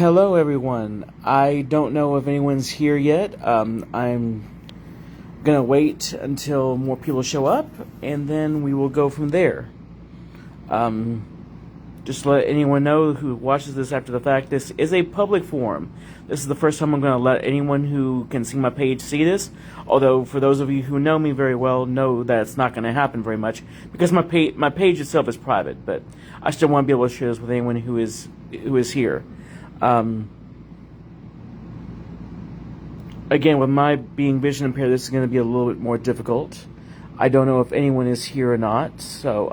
Hello, everyone. I don't know if anyone's here yet. I'm gonna wait until more people show up, and then we will go from there. Um, just to let anyone know who watches this after the fact, this is a public forum. This is the first time I'm gonna let anyone who can see my page see this. Although, for those of you who know me very well, know that it's not gonna happen very much because my page itself is private. But I still want to be able to share this with anyone who is here. Um, Again, with my being vision impaired, this is going to be a little bit more difficult. I don't know if anyone is here or not, so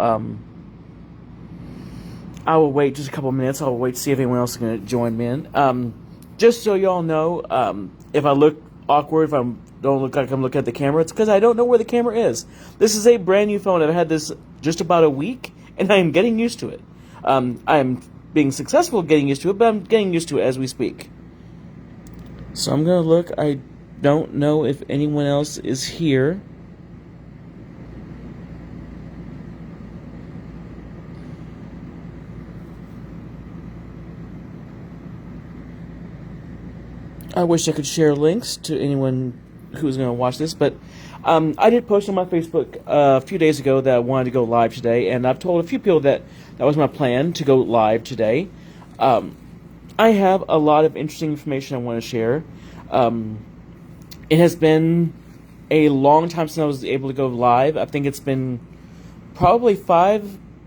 I will wait just a couple minutes. I'll wait to see if anyone else is going to join me in. Just so y'all know, if I look awkward, if I don't look like I'm looking at the camera, it's because I don't know where the camera is. This is a brand new phone. I've had this just about a week, and I am getting used to it. I am being successful getting used to it, but I'm getting used to it as we speak. So I'm going to look. I don't know if anyone else is here. I wish I could share links to anyone who's going to watch this, but I did post on my Facebook a few days ago that I wanted to go live today, and I've told a few people that was my plan to go live today. I have a lot of interesting information I want to share. It has been a long time since I was able to go live. I think it's been probably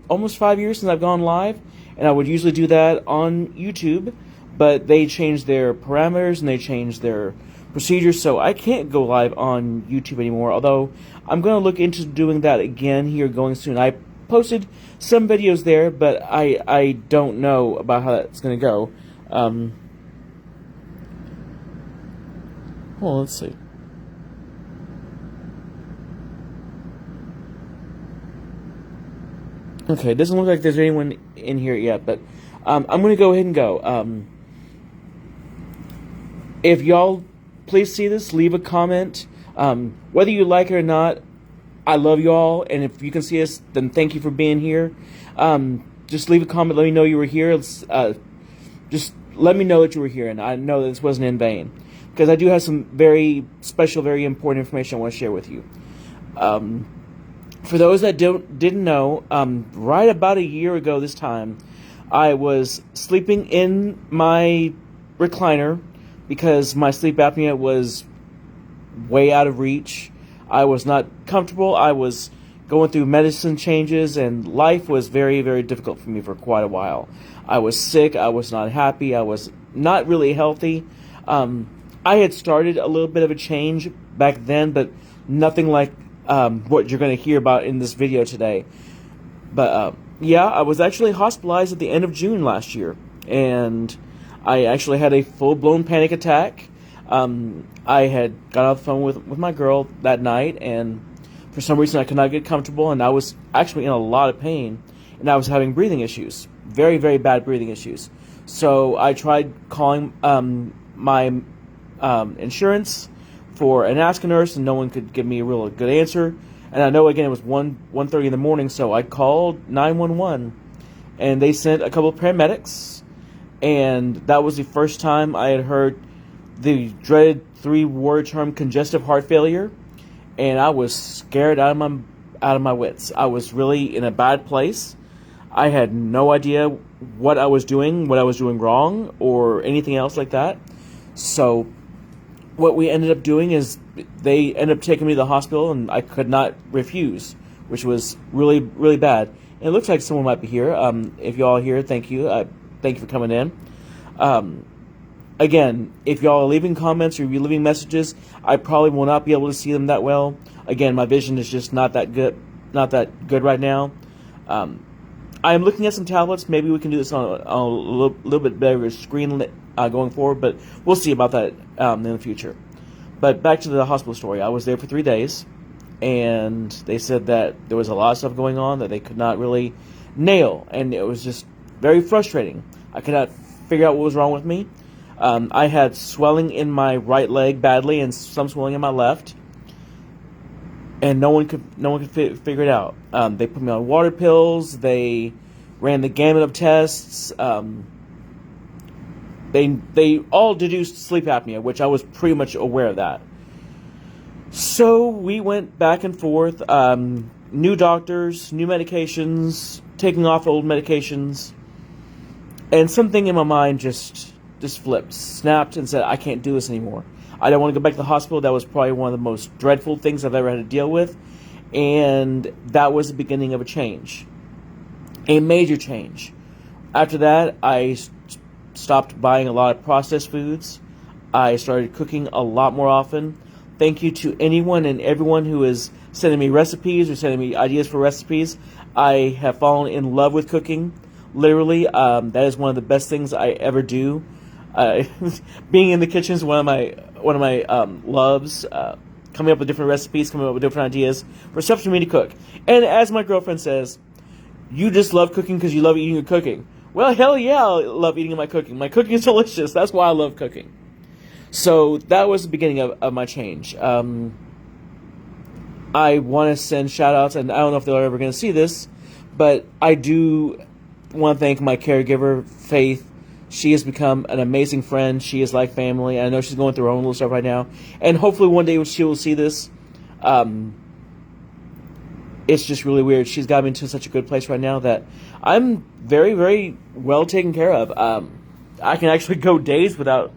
almost 5 years since I've gone live, and I would usually do that on YouTube, but they changed their parameters and they changed their procedures, so I can't go live on YouTube anymore, although I'm going to look into doing that again here going soon. I posted some videos there, but I don't know about how that's going to go. Well, let's see. Okay, it doesn't look like there's anyone in here yet, but I'm going to go ahead and go. If y'all please see this, leave a comment. Whether you like it or not, I love y'all, and if you can see us, then thank you for being here. Just leave a comment, let me know you were here. Just let me know that you were here, and I know that this wasn't in vain, because I do have some very special, very important information I want to share with you. For those that didn't know, right about a year ago this time, I was sleeping in my recliner because my sleep apnea was way out of reach. I was not comfortable. I was going through medicine changes, and life was very, very difficult for me for quite a while. I was sick. I was not happy. I was not really healthy. I had started a little bit of a change back then, but nothing like what you're going to hear about in this video today. But yeah, I was actually hospitalized at the end of June last year, and I actually had a full-blown panic attack. I had got off the phone with my girl that night, and for some reason I could not get comfortable, and I was actually in a lot of pain, and I was having breathing issues, very, very bad breathing issues. So I tried calling my insurance for an Ask a Nurse, and no one could give me a real good answer. And I know, again, it was 1:30 in the morning, so I called 911, and they sent a couple of paramedics, and that was the first time I had heard the dreaded three-word term congestive heart failure, and I was scared out of my wits. I was really in a bad place. I had no idea what I was doing wrong, or anything else like that. So what we ended up doing is they ended up taking me to the hospital, and I could not refuse, which was really, really bad. And it looks like someone might be here. If y'all are here, thank you. Thank you for coming in. Again, if y'all are leaving comments or you're leaving messages, I probably will not be able to see them that well. Again, my vision is just not that good right now. I am looking at some tablets. Maybe we can do this on a little bit better screen going forward, but we'll see about that in the future. But back to the hospital story. I was there for 3 days, and they said that there was a lot of stuff going on that they could not really nail, and it was just very frustrating. I could not figure out what was wrong with me. I had swelling in my right leg badly, and some swelling in my left, and no one could figure it out. They put me on water pills. They ran the gamut of tests. They all deduced sleep apnea, which I was pretty much aware of that. So we went back and forth, new doctors, new medications, taking off old medications, and something in my mind just flipped, snapped, and said, I can't do this anymore. I don't want to go back to the hospital. That was probably one of the most dreadful things I've ever had to deal with, and that was the beginning of a change, a major change. After that, I stopped buying a lot of processed foods. I started cooking a lot more often. Thank you to anyone and everyone who is sending me recipes or sending me ideas for recipes. I have fallen in love with cooking. Literally, that is one of the best things I ever do. Being in the kitchen is one of my loves. Coming up with different recipes, coming up with different ideas for stuff for me to cook. And as my girlfriend says, you just love cooking because you love eating your cooking. Well, hell yeah, I love eating my cooking. My cooking is delicious. That's why I love cooking. So that was the beginning of my change. I want to send shout outs, and I don't know if they're ever going to see this, but I do want to thank my caregiver, Faith. She has become an amazing friend. She is like family. I know she's going through her own little stuff right now, and hopefully one day she will see this. It's just really weird. She's got me into such a good place right now that I'm very, very well taken care of. I can actually go days without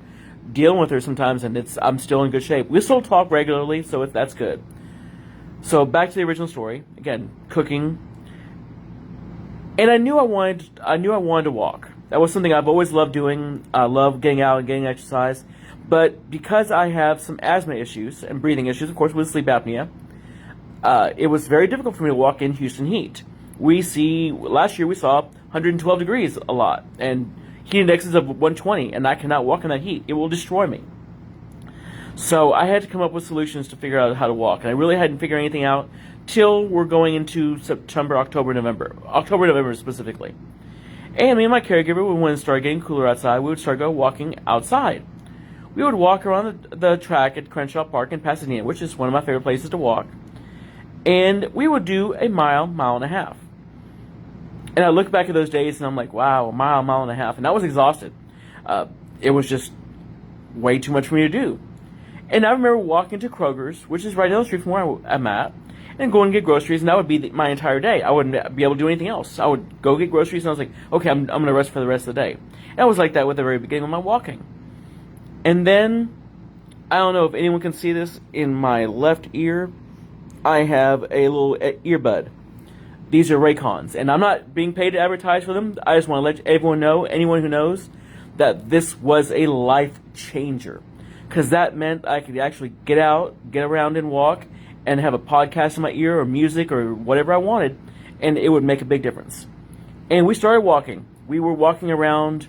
dealing with her sometimes, and I'm still in good shape. We still talk regularly, so that's good. So back to the original story. Again, cooking. And I knew I wanted to walk. That was something I've always loved doing. I love getting out and getting exercise. But because I have some asthma issues and breathing issues, of course, with sleep apnea, it was very difficult for me to walk in Houston heat. Last year we saw 112 degrees a lot, and heat indexes of 120, and I cannot walk in that heat. It will destroy me. So I had to come up with solutions to figure out how to walk, and I really hadn't figured anything out till we're going into September, October, November specifically. And me and my caregiver, when it started getting cooler outside, we would start walking outside. We would walk around the track at Crenshaw Park in Pasadena, which is one of my favorite places to walk. And we would do a mile and a half. And I look back at those days and I'm like, wow, a mile and a half. And I was exhausted. It was just way too much for me to do. And I remember walking to Kroger's, which is right down the street from where I'm at, and going to get groceries, and that would be my entire day. I wouldn't be able to do anything else. I would go get groceries, and I was like, okay, I'm going to rest for the rest of the day. And I was like that with the very beginning of my walking. And then, I don't know if anyone can see this, in my left ear, I have a little earbud. These are Raycons, and I'm not being paid to advertise for them. I just want to let everyone know, anyone who knows, that this was a life changer. Because that meant I could actually get out, get around and walk, and have a podcast in my ear or music or whatever I wanted, and it would make a big difference. And we started walking. We were walking around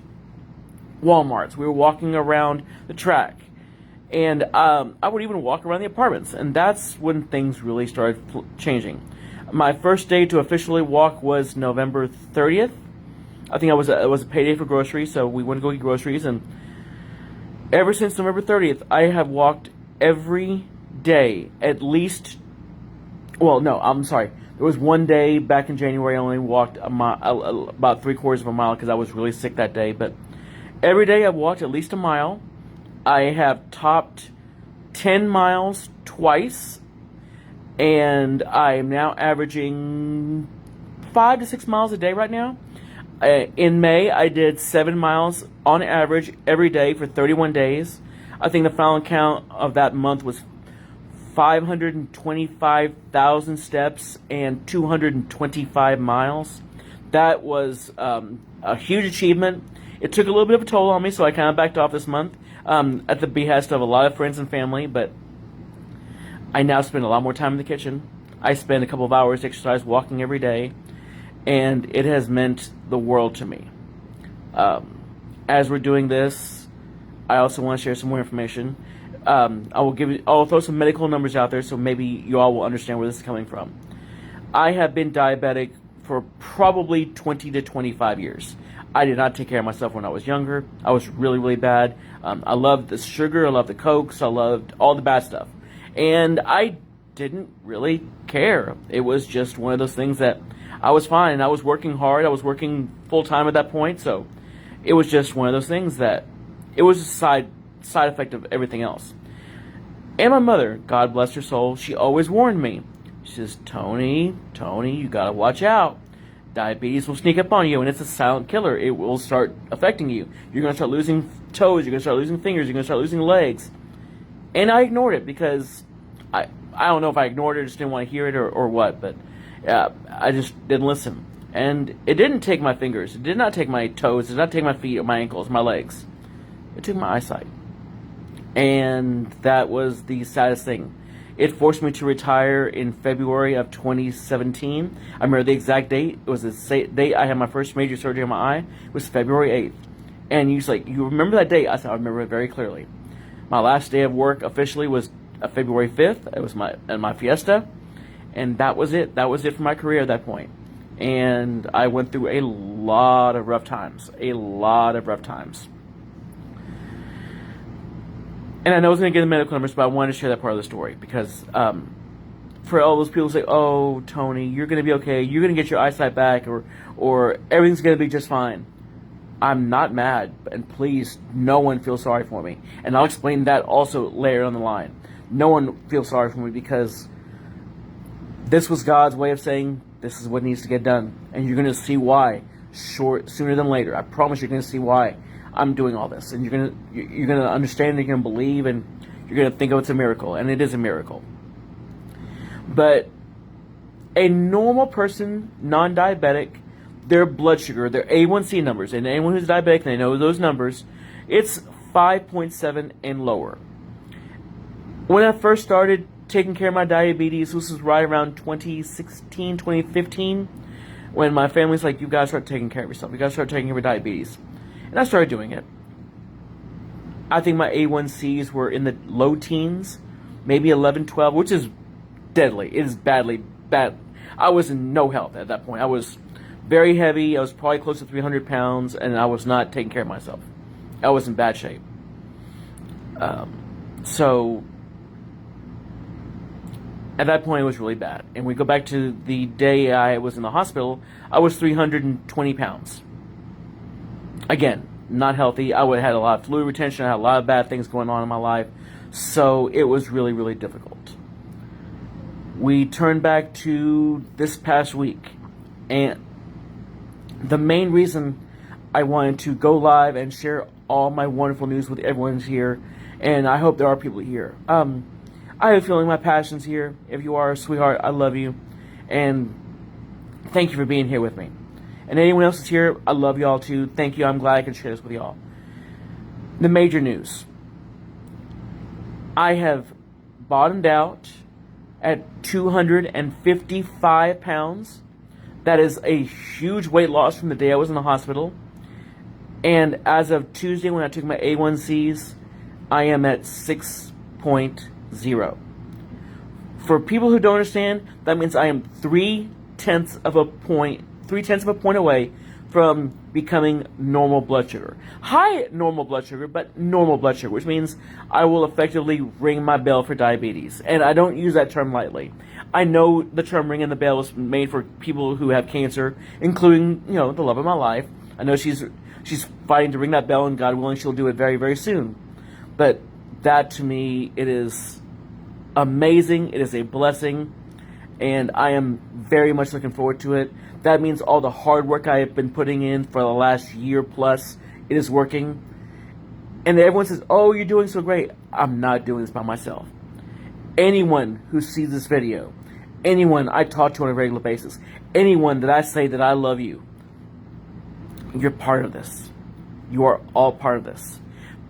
Walmarts. We were walking around the track. And I would even walk around the apartments. And that's when things really started changing. My first day to officially walk was November 30th. I think it was a payday for groceries, so we went to go get groceries. And ever since November 30th, I have walked every day at least. Well, no, I'm sorry. There was one day back in January I only walked about 3/4 of a mile because I was really sick that day. But every day I've walked at least a mile. I have topped 10 miles twice, and I am now averaging 5 to 6 miles a day right now. In May, I did 7 miles on average every day for 31 days. I think the final count of that month was 525,000 steps and 225 miles. That was a huge achievement. It took a little bit of a toll on me, so I kind of backed off this month at the behest of a lot of friends and family, but I now spend a lot more time in the kitchen. I spend a couple of hours exercise walking every day, and it has meant the world to me. As we're doing this, I also want to share some more information. I'll throw some medical numbers out there so maybe you all will understand where this is coming from. I have been diabetic for probably 20 to 25 years. I did not take care of myself when I was younger. I was really, really bad. I loved the sugar, I loved the Cokes, I loved all the bad stuff. And I didn't really care. It was just one of those things that I was fine, and I was working hard. I was working full-time at that point, so it was just one of those things that It was a side effect of everything else. And my mother, God bless her soul, she always warned me. She says, Tony, you gotta watch out. Diabetes will sneak up on you, and it's a silent killer. It will start affecting you. You're gonna start losing toes, you're gonna start losing fingers, you're gonna start losing legs. And I ignored it because I don't know if I ignored it, just didn't want to hear it or what, but I just didn't listen. And it didn't take my fingers, it did not take my toes, it did not take my feet or my ankles, my legs. It took my eyesight. And that was the saddest thing. It forced me to retire in February of 2017. I remember the exact date. It was the date I had my first major surgery on my eye. It was February 8th. And you was like, you remember that date? I said, I remember it very clearly. My last day of work officially was February 5th. It was my fiesta. And that was it. That was it for my career at that point. And I went through a lot of rough times. A lot of rough times. And I know I was going to get the medical numbers, but I wanted to share that part of the story because for all those people who say, oh, Tony, you're going to be okay, you're going to get your eyesight back, or everything's going to be just fine. I'm not mad, and please, no one feel sorry for me. And I'll explain that also later on the line. No one feels sorry for me because this was God's way of saying this is what needs to get done. And you're going to see why sooner than later. I promise you're going to see why I'm doing all this, and you're gonna understand, and you're gonna believe, and you're gonna think, oh, it's a miracle, and it is a miracle. But a normal person, non-diabetic, their blood sugar, their A1C numbers, and anyone who's diabetic, they know those numbers, it's 5.7 and lower. When I first started taking care of my diabetes, this was right around 2016, 2015, when my family's like, you gotta start taking care of yourself, you gotta start taking care of your diabetes. And I started doing it. I think my A1Cs were in the low teens, maybe 11, 12, which is deadly. It is badly bad. I was in no health at that point. I was very heavy. I was probably close to 300 pounds, and I was not taking care of myself. I was in bad shape. So at that point, it was really bad. And we go back to the day I was in the hospital, I was 320 pounds. Again, not healthy. I would have had a lot of fluid retention. I had a lot of bad things going on in my life. So it was really, really difficult. We turned back to this past week. And the main reason I wanted to go live and share all my wonderful news with everyone here, and I hope there are people here. I have a feeling my passion's here. If you are a sweetheart, I love you. And thank you for being here with me. And anyone else that's here, I love y'all too. Thank you. I'm glad I can share this with y'all. The major news. I have bottomed out at 255 pounds. That is a huge weight loss from the day I was in the hospital. And as of Tuesday, when I took my A1Cs, I am at 6.0. For people who don't understand, that means I am 3/10 of a point away from becoming normal blood sugar. High normal blood sugar, but normal blood sugar, which means I will effectively ring my bell for diabetes. And I don't use that term lightly. I know the term ringing the bell was made for people who have cancer, including, the love of my life. I know she's fighting to ring that bell, and God willing, she'll do it very, very soon. But that, to me, it is amazing. It is a blessing, and I am very much looking forward to it. That means all the hard work I have been putting in for the last year plus, it is working. And everyone says, oh, you're doing so great. I'm not doing this by myself. Anyone who sees this video, anyone I talk to on a regular basis, anyone that I say that I love you, you're part of this. You are all part of this.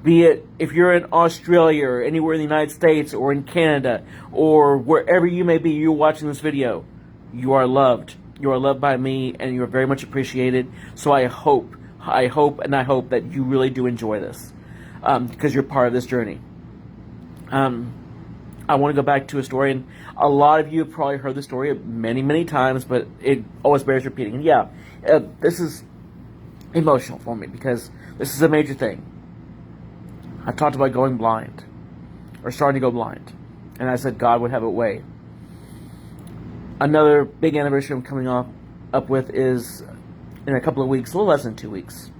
Be it if you're in Australia or anywhere in the United States or in Canada or wherever you may be, you're watching this video, you are loved. You are loved by me, and you are very much appreciated. So I hope that you really do enjoy this, because you're part of this journey. I want to go back to a story, and a lot of you have probably heard the story many, many times, but it always bears repeating. And yeah, this is emotional for me because this is a major thing. I talked about going blind, or starting to go blind, and I said God would have a way. Another big anniversary I'm coming up with is in a couple of weeks, a little less than 2 weeks.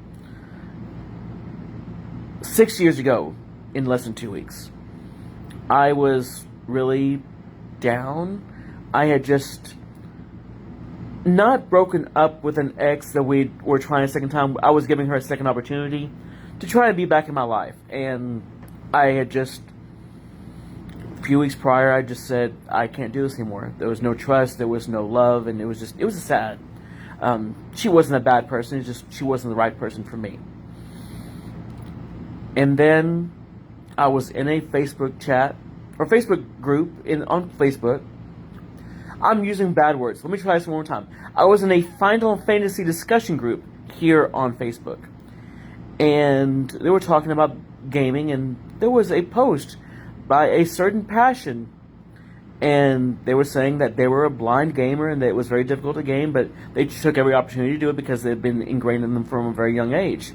6 years ago, in less than 2 weeks, I was really down. I had just not broken up with an ex that we were trying a second time. I was giving her a second opportunity to try to be back in my life. And I had just, a few weeks prior, I just said, I can't do this anymore. There was no trust, there was no love, and it was sad. She wasn't a bad person, it's just she wasn't the right person for me. And then I was in a Facebook chat, or Facebook group on Facebook. I'm using bad words. Let me try this one more time. I was in a Final Fantasy discussion group here on Facebook. And they were talking about gaming, and there was a post by a certain Passion. And they were saying that they were a blind gamer and that it was very difficult to game, but they took every opportunity to do it because it had been ingrained in them from a very young age.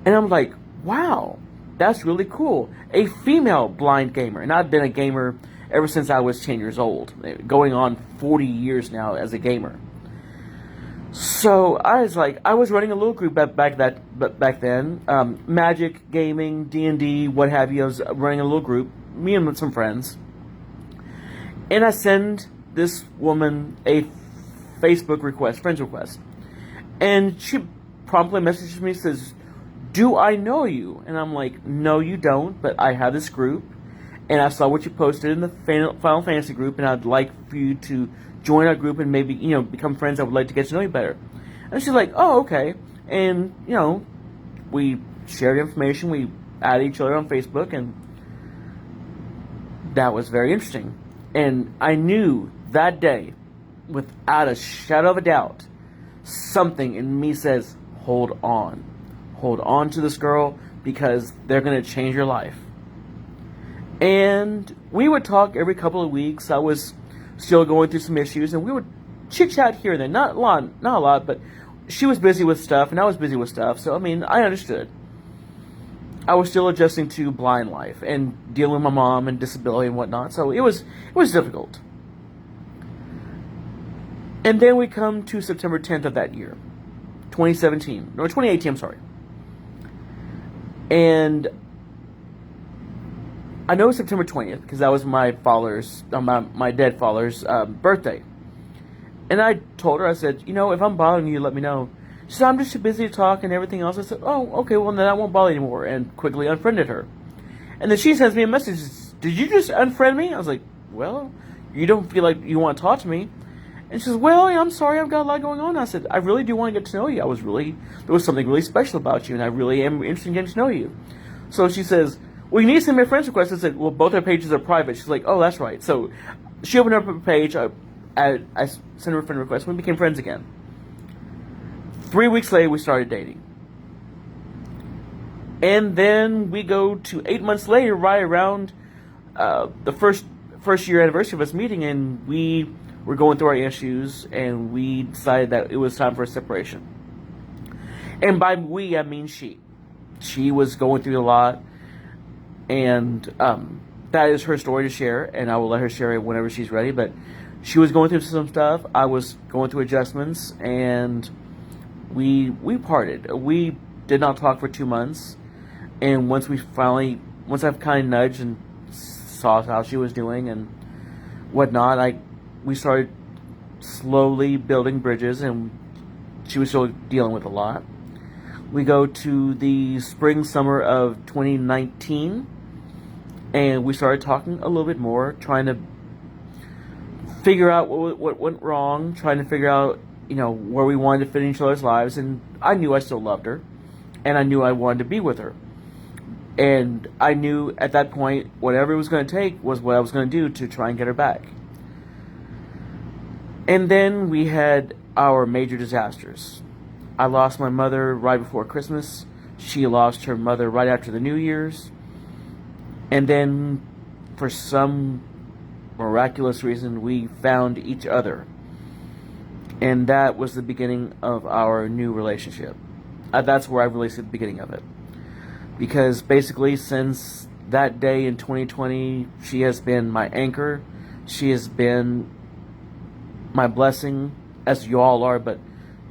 And I'm like, wow, that's really cool. A female blind gamer. And I've been a gamer ever since I was 10 years old, going on 40 years now as a gamer. So I was running a little group back then, Magic, gaming, D&D, what have you. I was running a little group, me and some friends. And I send this woman a Facebook request, friends request. And she promptly messages me, says, do I know you? And I'm like, no, you don't, but I have this group. And I saw what you posted in the Final Fantasy group, and I'd like for you to join our group and maybe, become friends. I would like to get to know you better. And she's like, oh, okay. And, we shared information. We added each other on Facebook, and that was very interesting. And I knew that day, without a shadow of a doubt, something in me says, hold on. Hold on to this girl, because they're going to change your life. And we would talk every couple of weeks. I was still going through some issues, and we would chit-chat here and there. Not a lot, but she was busy with stuff, and I was busy with stuff. So, I understood. I was still adjusting to blind life and dealing with my mom and disability and whatnot. So it was difficult. And then we come to September 10th of that year, 2018, I'm sorry. And I know September 20th because that was my dead father's birthday. And I told her, I said, if I'm bothering you, let me know. She said, I'm just too busy to talk and everything else. I said, oh, okay, well, then I won't bother you anymore, and quickly unfriended her. And then she sends me a message, did you just unfriend me? I was like, well, you don't feel like you want to talk to me. And she says, well, I'm sorry, I've got a lot going on. I said, I really do want to get to know you. There was something really special about you, and I really am interested in getting to know you. So she says, well, you need to send me a friend's request. I said, well, both our pages are private. She's like, oh, that's right. So she opened up her page. I sent her a friend request. We became friends again. 3 weeks later, we started dating. And then we go to 8 months later, right around the first year anniversary of us meeting, and we were going through our issues, and we decided that it was time for a separation. And by we, I mean she. She was going through a lot, and that is her story to share, and I will let her share it whenever she's ready. But she was going through some stuff. I was going through adjustments, and we parted. We did not talk for 2 months, and once I've kind of nudged and saw how she was doing and whatnot, we started slowly building bridges, and she was still dealing with a lot. We go to the summer of 2019, and we started talking a little bit more, trying to figure out what went wrong, trying to figure out where we wanted to fit in each other's lives. And I knew I still loved her, and I knew I wanted to be with her. And I knew at that point, whatever it was going to take was what I was going to do to try and get her back. And then we had our major disasters. I lost my mother right before Christmas. She lost her mother right after the New Year's. And then, for some miraculous reason, we found each other. And that was the beginning of our new relationship. That's where I really see the beginning of it. Because basically, since that day in 2020, she has been my anchor. She has been my blessing, as you all are, but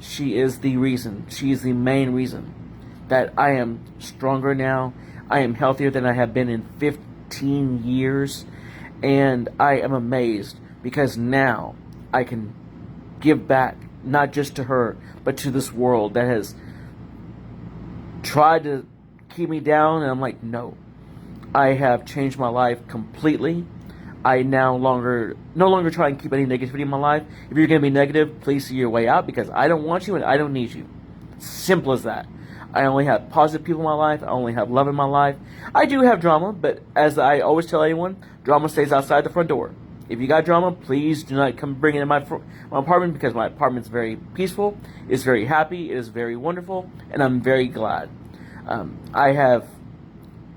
she is the reason. She is the main reason that I am stronger now I am healthier than I have been in 15 years. And I am amazed because now I can give back, not just to her, but to this world that has tried to keep me down. And I'm like, no, I have changed my life completely. I no longer try and keep any negativity in my life. If you're going to be negative, please see your way out, because I don't want you and I don't need you. Simple as that. I only have positive people in my life. I only have love in my life. I do have drama, but as I always tell anyone, drama stays outside the front door. If you got drama, please do not come bring it in my apartment, because my apartment is very peaceful, it's very happy, it is very wonderful, and I'm very glad. I have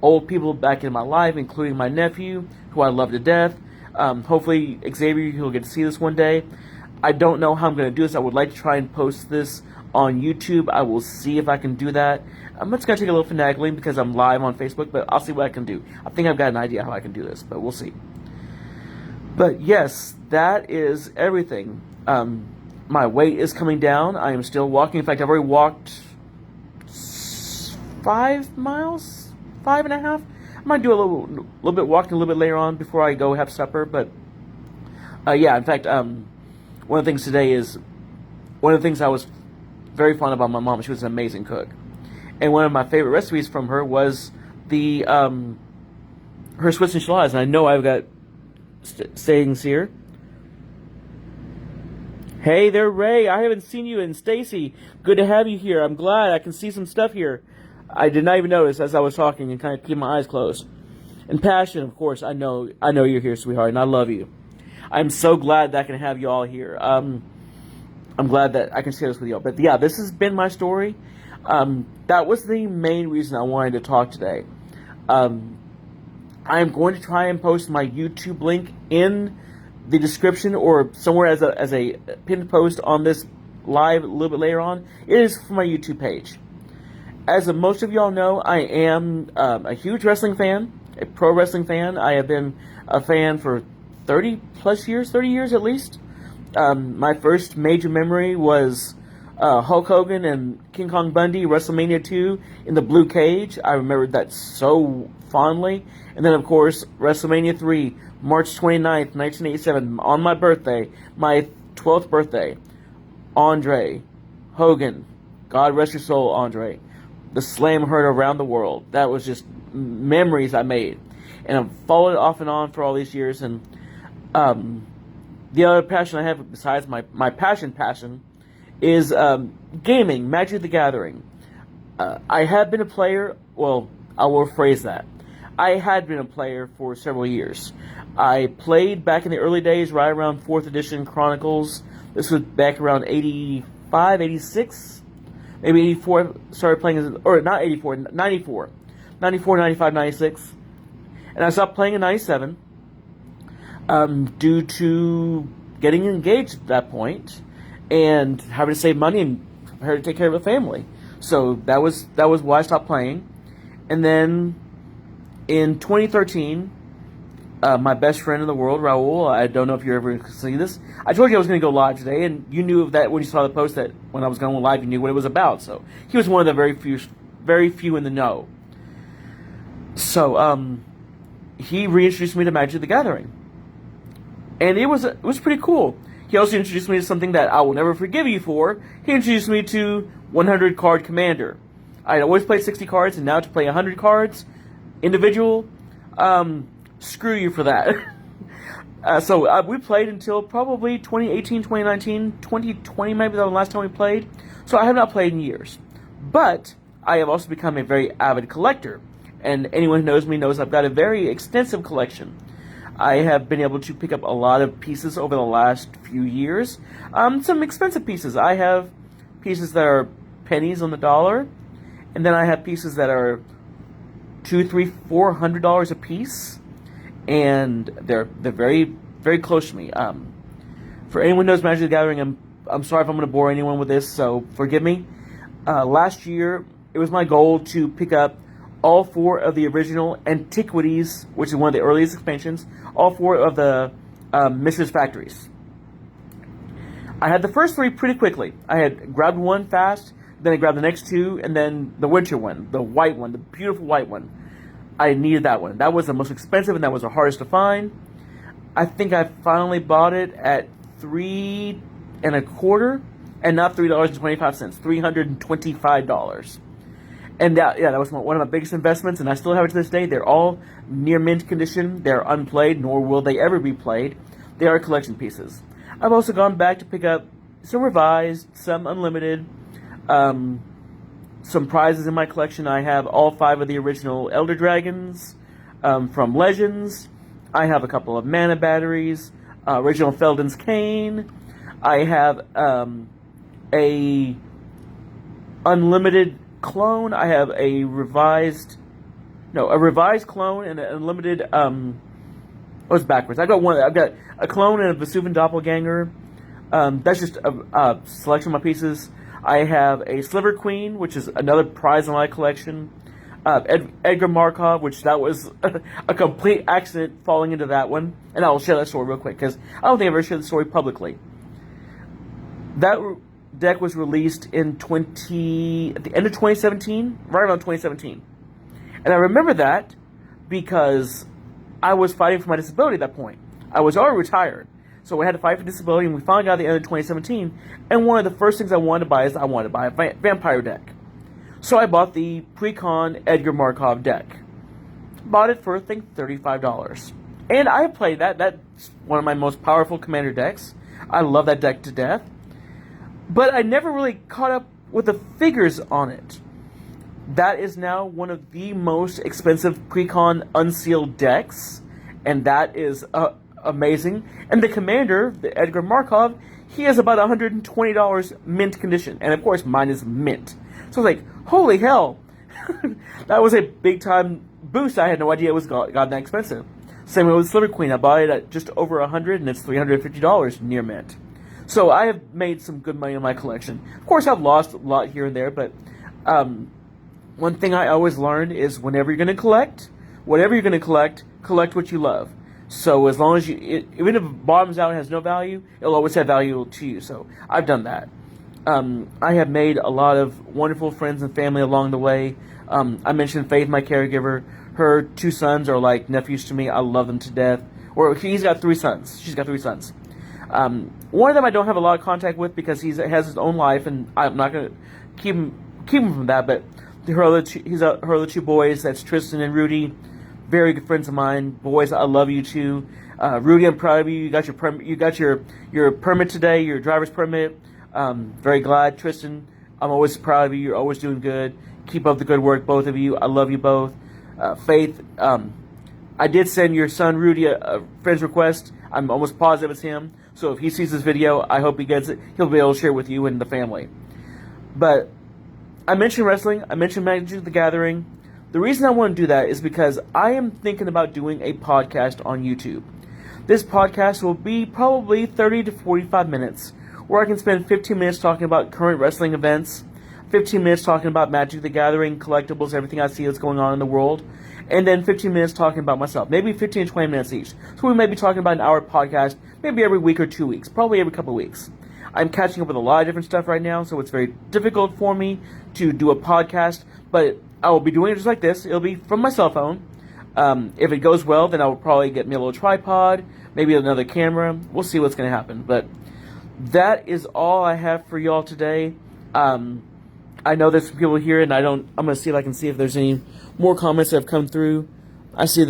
old people back in my life, including my nephew, who I love to death. Hopefully, Xavier, you'll get to see this one day. I don't know how I'm going to do this. I would like to try and post this on YouTube. I will see if I can do that. It's going to take a little finagling because I'm live on Facebook, but I'll see what I can do. I think I've got an idea how I can do this, but we'll see. But yes, that is everything. My weight is coming down. I am still walking. In fact, I've already walked 5 miles, 5.5. I might do a little bit walking a little bit later on before I go have supper. But yeah, in fact, one of the things today is one of the things I was very fond about my mom. She was an amazing cook, and one of my favorite recipes from her was the her Swiss enchiladas. And I know I've got sayings here. Hey there, Ray. I haven't seen you. And Stacy, good to have you here. I'm glad I can see some stuff here. I did not even notice as I was talking and kind of keep my eyes closed. And Passion, of course, I know you're here, sweetheart, and I love you. I'm so glad that I can have you all here. I'm glad that I can share this with you all. But yeah, this has been my story. That was the main reason I wanted to talk today. I'm going to try and post my YouTube link in the description or somewhere as a pinned post on this live a little bit later on. It is for my YouTube page. As most of y'all know, I am a huge wrestling fan, a pro wrestling fan. I have been a fan for 30 years at least. My first major memory was Hulk Hogan and King Kong Bundy, WrestleMania 2 in the blue cage. I remember that so fondly. And then, of course, WrestleMania 3, March 29th, 1987, on my birthday, my 12th birthday. Andre Hogan, God rest your soul, Andre. The slam heard around the world. That was just memories I made. And I've followed it off and on for all these years. And the other passion I have besides my passion is gaming, Magic the Gathering. I have been a player, well, I will rephrase that. I had been a player for several years. I played back in the early days, right around 4th edition Chronicles. This was back around 85, 86, maybe 84, started playing, or not 84, 94, 95, 96. And I stopped playing in 97 due to getting engaged at that point and having to save money and prepare to take care of a family. So that was why I stopped playing. And then in 2013, my best friend in the world, Raul, I don't know if you're ever going to see this. I told you I was going to go live today, and you knew that when you saw the post that when I was going live, you knew what it was about. So he was one of the very few in the know. So he reintroduced me to Magic the Gathering, and it was pretty cool. He also introduced me to something that I will never forgive you for. He introduced me to 100 card Commander. I always played 60 cards, and now to play 100 cards individual. Screw you for that. So we played until probably 2018, 2019, 2020 maybe the last time we played. So I have not played in years. But I have also become a very avid collector. And anyone who knows me knows I've got a very extensive collection. I have been able to pick up a lot of pieces over the last few years. Some expensive pieces. I have pieces that are pennies on the dollar. And then I have pieces that are $200, $300, $400 a piece. And they're very, very close to me. For anyone who knows Magic the Gathering, I'm sorry if I'm going to bore anyone with this, so forgive me. Last year, it was my goal to pick up all 4 of the original Antiquities, which is one of the earliest expansions, all 4 of the Mrs. Factories. I had the first 3 pretty quickly. I had grabbed one fast, then I grabbed the next 2, and then the winter one, the white one, the beautiful white one. I needed that one. That was the most expensive and that was the hardest to find. I think I finally bought it at $3.25 and not $3.25, $325. And that was one of my biggest investments, and I still have it to this day. They're all near mint condition. They're unplayed, nor will they ever be played. They are collection pieces. I've also gone back to pick up some revised, some unlimited, some prizes in my collection. I have all 5 of the original Elder Dragons from Legends. I have a couple of mana batteries, original Felden's Cane. I have a unlimited clone. I have a revised clone and an unlimited. Oh, it's backwards. I've got a clone and a Vesuvian Doppelganger. That's just a selection of my pieces. I have a Sliver Queen, which is another prize in my collection. Edgar Markov, which that was a complete accident falling into that one. And I'll share that story real quick, because I don't think I've ever shared the story publicly. That deck was released at the end of 2017, right around 2017. And I remember that because I was fighting for my disability at that point. I was already retired, so we had to fight for disability, and we finally got at the end of 2017. And one of the first things I wanted to buy is a vampire deck. So I bought the Precon Edgar Markov deck. Bought it for, I think, $35. And I played that. That's one of my most powerful commander decks. I love that deck to death. But I never really caught up with the figures on it. That is now one of the most expensive Precon unsealed decks, and that is amazing. And the commander, the Edgar Markov, he is about $120 mint condition, and of course mine is mint. So I was like, holy hell, that was a big time boost. I had no idea it was gotten that expensive. Same way with Sliver Queen. I bought it at just over $100, and it's $350 near mint. So I have made some good money in my collection. Of course, I've lost a lot here and there, but one thing I always learned is whenever you're going to collect, whatever you're going to collect what you love. So as long as even if it bottoms out and has no value, it'll always have value to you. So I've done that. I have made a lot of wonderful friends and family along the way. I mentioned Faith, my caregiver. Her 2 sons are like nephews to me. I love them to death. Or he's got 3 sons. She's got 3 sons. One of them I don't have a lot of contact with because he has his own life, and I'm not going to keep him from that. But her other 2 boys, that's Tristan and Rudy, very good friends of mine. Boys, I love you too. Rudy, I'm proud of you. You got your permit today, your driver's permit. Very glad. Tristan, I'm always proud of you. You're always doing good. Keep up the good work, both of you. I love you both. Faith, I did send your son Rudy a friend's request. I'm almost positive it's him. So if he sees this video, I hope he gets it. He'll be able to share it with you and the family. But I mentioned wrestling. I mentioned Magic the Gathering. The reason I want to do that is because I am thinking about doing a podcast on YouTube. This podcast will be probably 30 to 45 minutes, where I can spend 15 minutes talking about current wrestling events, 15 minutes talking about Magic the Gathering, collectibles, everything I see that's going on in the world, and then 15 minutes talking about myself. Maybe 15 to 20 minutes each. So we may be talking about an hour podcast, maybe every week or 2 weeks, probably every couple of weeks. I'm catching up with a lot of different stuff right now, so it's very difficult for me to do a podcast, but I will be doing it just like this. It'll be from my cell phone. If it goes well, then I will probably get me a little tripod, maybe another camera. We'll see what's going to happen. But that is all I have for y'all today. I know there's some people here, and I'm going to see if I can see if there's any more comments that have come through. I see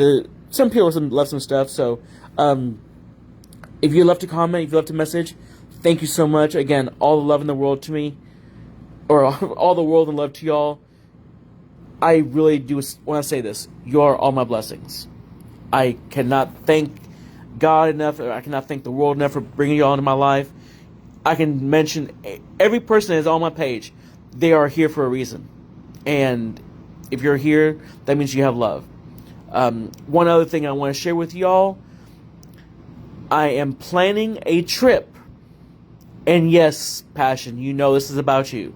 some people left some stuff, so if you left a comment, if you left a message, thank you so much. Again, all the love in the world to me, or all the world and love to y'all. I really do want to say this. You are all my blessings. I cannot thank God enough, or I cannot thank the world enough for bringing you all into my life. I can mention every person that is on my page. They are here for a reason. And if you're here, that means you have love. One other thing I want to share with y'all. I am planning a trip. And yes, Passion, you know this is about you.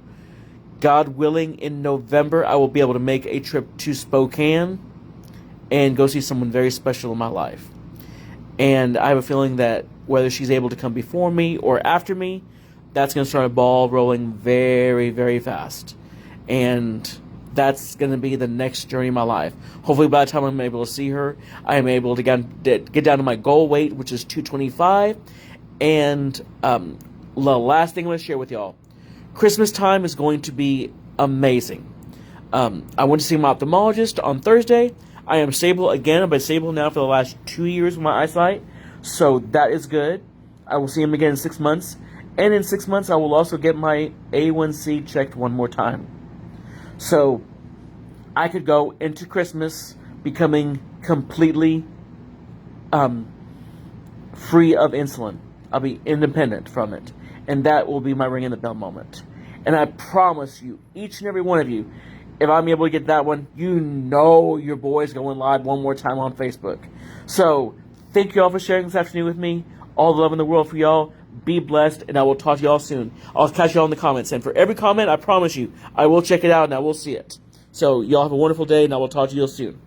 God willing, in November, I will be able to make a trip to Spokane and go see someone very special in my life. And I have a feeling that whether she's able to come before me or after me, that's going to start a ball rolling very, very fast. And that's going to be the next journey of my life. Hopefully by the time I'm able to see her, I am able to get down to my goal weight, which is 225. And the last thing I'm going to share with y'all, Christmas time is going to be amazing. I went to see my ophthalmologist on Thursday. I am stable again. I've been stable now for the last 2 years with my eyesight, so that is good. I will see him again in 6 months, and in 6 months I will also get my A1C checked one more time. So I could go into Christmas becoming completely free of insulin. I'll be independent from it, and that will be my ring in the bell moment. And I promise you, each and every one of you, if I'm able to get that one, you know your boy's going live one more time on Facebook. So, thank you all for sharing this afternoon with me. All the love in the world for y'all. Be blessed, and I will talk to y'all soon. I'll catch y'all in the comments. And for every comment, I promise you, I will check it out and I will see it. So, y'all have a wonderful day, and I will talk to you soon.